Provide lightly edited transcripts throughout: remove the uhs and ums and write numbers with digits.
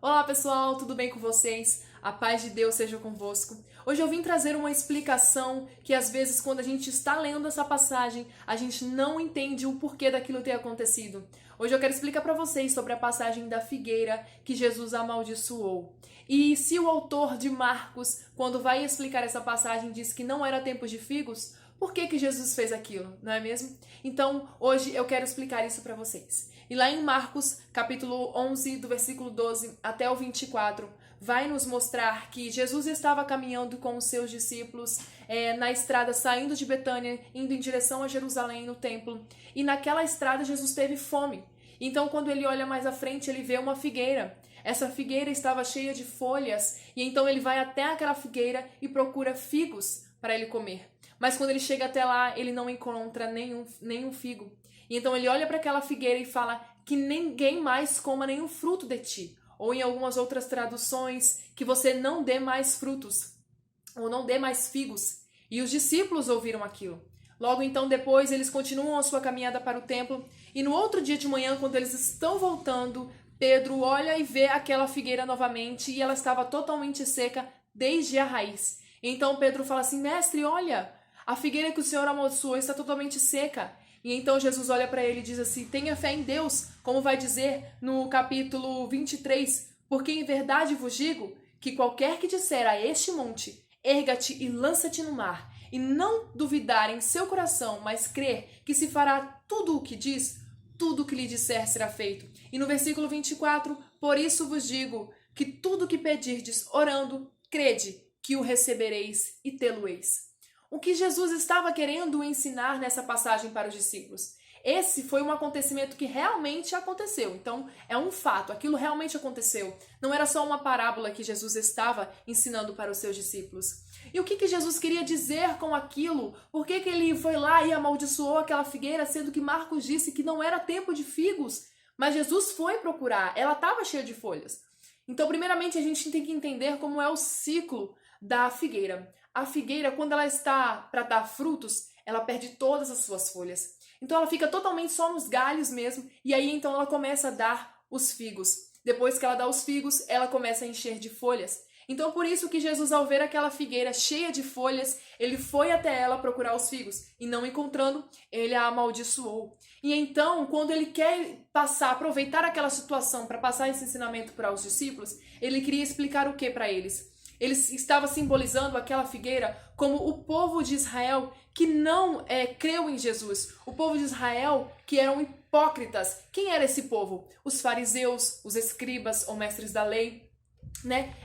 Olá pessoal, tudo bem com vocês? A paz de Deus seja convosco. Hoje eu vim trazer uma explicação que às vezes quando a gente está lendo essa passagem, a gente não entende o porquê daquilo ter acontecido. Hoje eu quero explicar para vocês sobre a passagem da figueira que Jesus amaldiçoou. E se o autor de Marcos, quando vai explicar essa passagem, diz que não era tempo de figos, por que Jesus fez aquilo, não é mesmo? Então, hoje eu quero explicar isso para vocês. E lá em Marcos, capítulo 11, do versículo 12 até o 24, vai nos mostrar que Jesus estava caminhando com os seus discípulos na estrada, saindo de Betânia, indo em direção a Jerusalém, no templo. E naquela estrada, Jesus teve fome. Então, quando ele olha mais à frente, ele vê uma figueira. Essa figueira estava cheia de folhas, e então ele vai até aquela figueira e procura figos para ele comer. Mas quando ele chega até lá, ele não encontra nenhum figo. E então ele olha para aquela figueira e fala que ninguém mais coma nenhum fruto de ti. Ou em algumas outras traduções, que você não dê mais frutos, ou não dê mais figos. E os discípulos ouviram aquilo. Logo então depois eles continuam a sua caminhada para o templo, e no outro dia de manhã, quando eles estão voltando, Pedro olha e vê aquela figueira novamente, e ela estava totalmente seca desde a raiz. Então Pedro fala assim: mestre, olha, a figueira que o Senhor amaldiçoou está totalmente seca. E então Jesus olha para ele e diz assim: tenha fé em Deus, como vai dizer no capítulo 23, porque em verdade vos digo que qualquer que disser a este monte, erga-te e lança-te no mar, e não duvidar em seu coração, mas crer que se fará tudo o que diz, tudo o que lhe disser será feito. E no versículo 24, por isso vos digo que tudo o que pedirdes orando, crede que o recebereis e tê-lo-eis. O que Jesus estava querendo ensinar nessa passagem para os discípulos? Esse foi um acontecimento que realmente aconteceu. Então, é um fato, aquilo realmente aconteceu. Não era só uma parábola que Jesus estava ensinando para os seus discípulos. E o que Jesus queria dizer com aquilo? Por que ele foi lá e amaldiçoou aquela figueira, sendo que Marcos disse que não era tempo de figos? Mas Jesus foi procurar, ela estava cheia de folhas. Então, primeiramente, a gente tem que entender como é o ciclo da figueira. A figueira, quando ela está para dar frutos, ela perde todas as suas folhas. Então ela fica totalmente só nos galhos mesmo, e aí então ela começa a dar os figos. Depois que ela dá os figos, ela começa a encher de folhas. Então por isso que Jesus, ao ver aquela figueira cheia de folhas, ele foi até ela procurar os figos, e não encontrando, ele a amaldiçoou. E então, quando ele quer aproveitar aquela situação para passar esse ensinamento para os discípulos, ele queria explicar o que para eles? Ele estava simbolizando aquela figueira como o povo de Israel que não creu em Jesus. O povo de Israel que eram hipócritas. Quem era esse povo? Os fariseus, os escribas ou mestres da lei.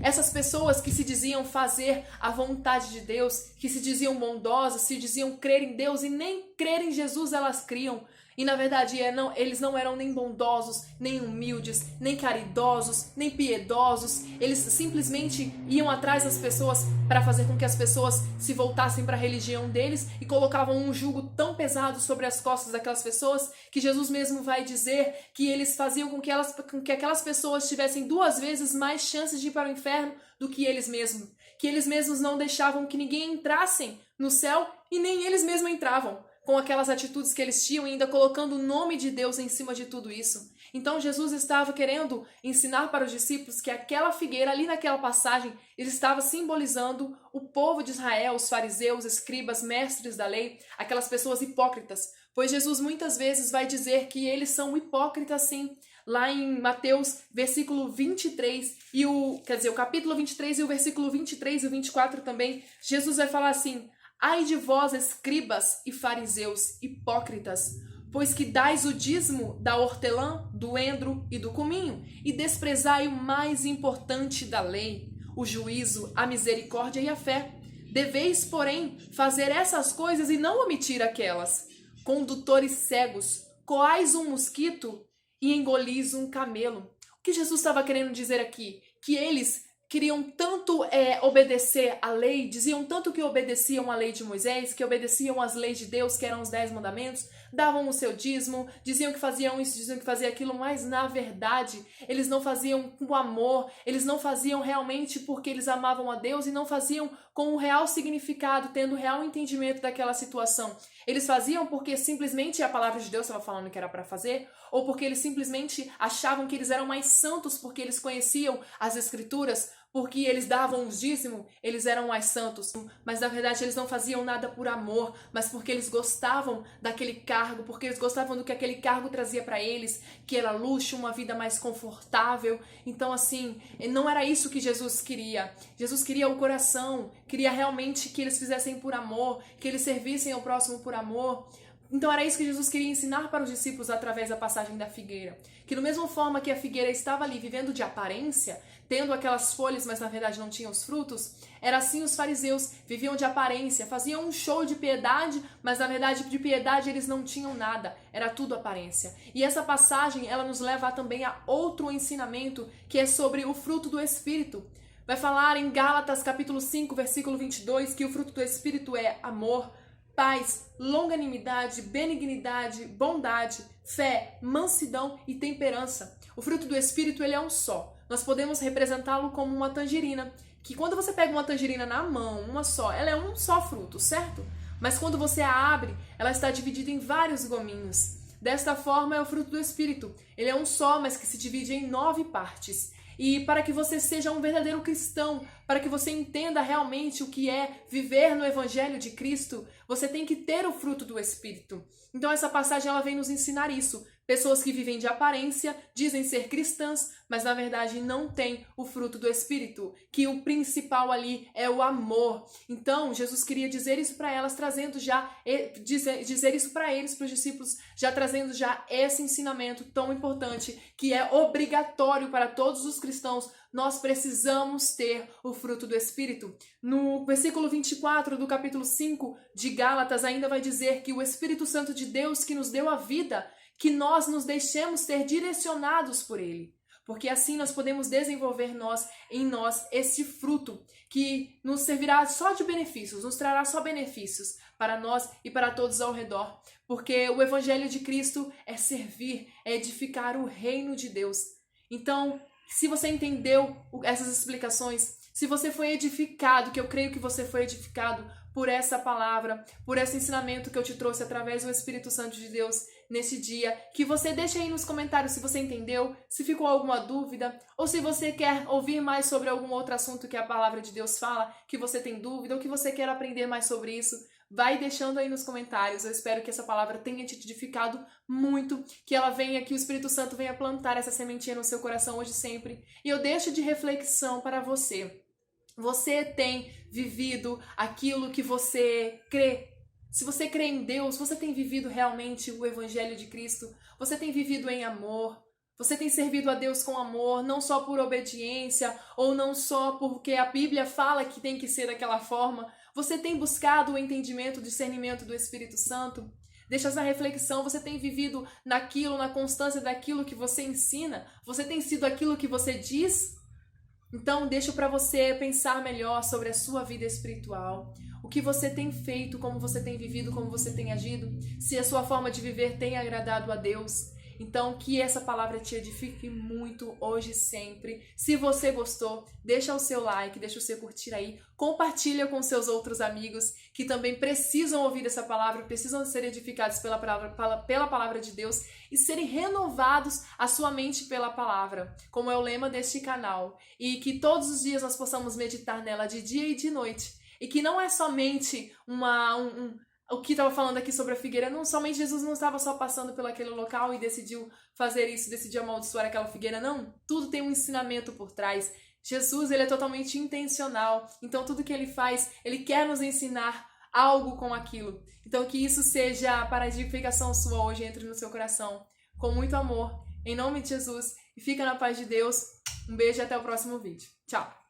Essas pessoas que se diziam fazer a vontade de Deus, que se diziam bondosas, se diziam crer em Deus e nem crer em Jesus elas criam. E na verdade eles não eram nem bondosos, nem humildes, nem caridosos, nem piedosos. Eles simplesmente iam atrás das pessoas para fazer com que as pessoas se voltassem para a religião deles e colocavam um jugo tão pesado sobre as costas daquelas pessoas que Jesus mesmo vai dizer que eles faziam com que aquelas pessoas tivessem 2 vezes mais chances de ir para o inferno do que eles mesmos. Que eles mesmos não deixavam que ninguém entrasse no céu e nem eles mesmos entravam, com aquelas atitudes que eles tinham e ainda colocando o nome de Deus em cima de tudo isso. Então Jesus estava querendo ensinar para os discípulos que aquela figueira ali naquela passagem, ele estava simbolizando o povo de Israel, os fariseus, escribas, mestres da lei, aquelas pessoas hipócritas. Pois Jesus muitas vezes vai dizer que eles são hipócritas sim. Lá em Mateus, versículo 23, o capítulo 23 e o versículo 23 e o 24 também, Jesus vai falar assim: ai de vós, escribas e fariseus, hipócritas, pois que dais o dízimo da hortelã, do endro e do cominho, e desprezai o mais importante da lei, o juízo, a misericórdia e a fé. Deveis, porém, fazer essas coisas e não omitir aquelas. Condutores cegos, coais um mosquito e engolis um camelo. O que Jesus estava querendo dizer aqui? Que eles queriam tanto obedecer à lei, diziam tanto que obedeciam à lei de Moisés, que obedeciam às leis de Deus, que eram os 10 mandamentos, davam o seu dízimo, diziam que faziam isso, diziam que faziam aquilo, mas na verdade eles não faziam com amor, eles não faziam realmente porque eles amavam a Deus e não faziam com o real significado, tendo o real entendimento daquela situação. Eles faziam porque simplesmente a palavra de Deus estava falando que era para fazer, ou porque eles simplesmente achavam que eles eram mais santos porque eles conheciam as Escrituras, porque eles davam o dízimo, eles eram mais santos. Mas na verdade eles não faziam nada por amor, mas porque eles gostavam daquele cargo, porque eles gostavam do que aquele cargo trazia para eles, que era luxo, uma vida mais confortável. Então assim, não era isso que Jesus queria. Jesus queria o coração, queria realmente que eles fizessem por amor, que eles servissem ao próximo por amor. Então era isso que Jesus queria ensinar para os discípulos através da passagem da figueira. Que da mesma forma que a figueira estava ali vivendo de aparência, tendo aquelas folhas, mas na verdade não tinham os frutos, era assim os fariseus, viviam de aparência, faziam um show de piedade, mas na verdade de piedade eles não tinham nada, era tudo aparência. E essa passagem, ela nos leva também a outro ensinamento, que é sobre o fruto do Espírito. Vai falar em Gálatas capítulo 5, versículo 22, que o fruto do Espírito é amor, paz, longanimidade, benignidade, bondade, fé, mansidão e temperança. O fruto do Espírito, ele é um só. Nós podemos representá-lo como uma tangerina, que quando você pega uma tangerina na mão, uma só, ela é um só fruto, certo? Mas quando você a abre, ela está dividida em vários gominhos. Desta forma é o fruto do Espírito. Ele é um só, mas que se divide em 9 partes. E para que você seja um verdadeiro cristão, para que você entenda realmente o que é viver no Evangelho de Cristo, você tem que ter o fruto do Espírito. Então essa passagem ela vem nos ensinar isso. Pessoas que vivem de aparência, dizem ser cristãs, mas na verdade não têm o fruto do Espírito, que o principal ali é o amor. Então Jesus queria dizer isso para elas, trazendo já, dizer isso para eles, para os discípulos, já trazendo já esse ensinamento tão importante, que é obrigatório para todos os cristãos. Nós precisamos ter o fruto do Espírito. No versículo 24 do capítulo 5 de Gálatas ainda vai dizer que o Espírito Santo de Deus que nos deu a vida, que nós nos deixemos ser direcionados por Ele. Porque assim nós podemos desenvolver em nós esse fruto que nos servirá só de benefícios, nos trará só benefícios para nós e para todos ao redor. Porque o Evangelho de Cristo é servir, é edificar o reino de Deus. Então, se você entendeu essas explicações, se você foi edificado, que eu creio que você foi edificado por essa palavra, por esse ensinamento que eu te trouxe através do Espírito Santo de Deus nesse dia, que você deixe aí nos comentários se você entendeu, se ficou alguma dúvida, ou se você quer ouvir mais sobre algum outro assunto que a palavra de Deus fala, que você tem dúvida, ou que você quer aprender mais sobre isso. Vai deixando aí nos comentários. Eu espero que essa palavra tenha te edificado muito, que ela venha, que o Espírito Santo venha plantar essa sementinha no seu coração hoje e sempre. E eu deixo de reflexão para você. Você tem vivido aquilo que você crê? Se você crê em Deus, você tem vivido realmente o Evangelho de Cristo? Você tem vivido em amor? Você tem servido a Deus com amor, não só por obediência, ou não só porque a Bíblia fala que tem que ser daquela forma? Você tem buscado o entendimento, o discernimento do Espírito Santo? Deixa essa reflexão, você tem vivido naquilo, na constância daquilo que você ensina? Você tem sido aquilo que você diz? Então, deixo para você pensar melhor sobre a sua vida espiritual. O que você tem feito, como você tem vivido, como você tem agido, se a sua forma de viver tem agradado a Deus. Então, que essa palavra te edifique muito hoje e sempre. Se você gostou, deixa o seu like, deixa o seu curtir aí. Compartilha com seus outros amigos que também precisam ouvir essa palavra, precisam ser edificados pela palavra de Deus e serem renovados a sua mente pela palavra, como é o lema deste canal. E que todos os dias nós possamos meditar nela de dia e de noite. E que não é somente o que estava falando aqui sobre a figueira, não somente Jesus não estava só passando pelo aquele local e decidiu fazer isso, decidiu amaldiçoar aquela figueira, não. Tudo tem um ensinamento por trás. Jesus, ele é totalmente intencional, então tudo que ele faz, ele quer nos ensinar algo com aquilo. Então que isso seja para a edificação sua hoje, entre no seu coração, com muito amor, em nome de Jesus, e fica na paz de Deus. Um beijo e até o próximo vídeo. Tchau!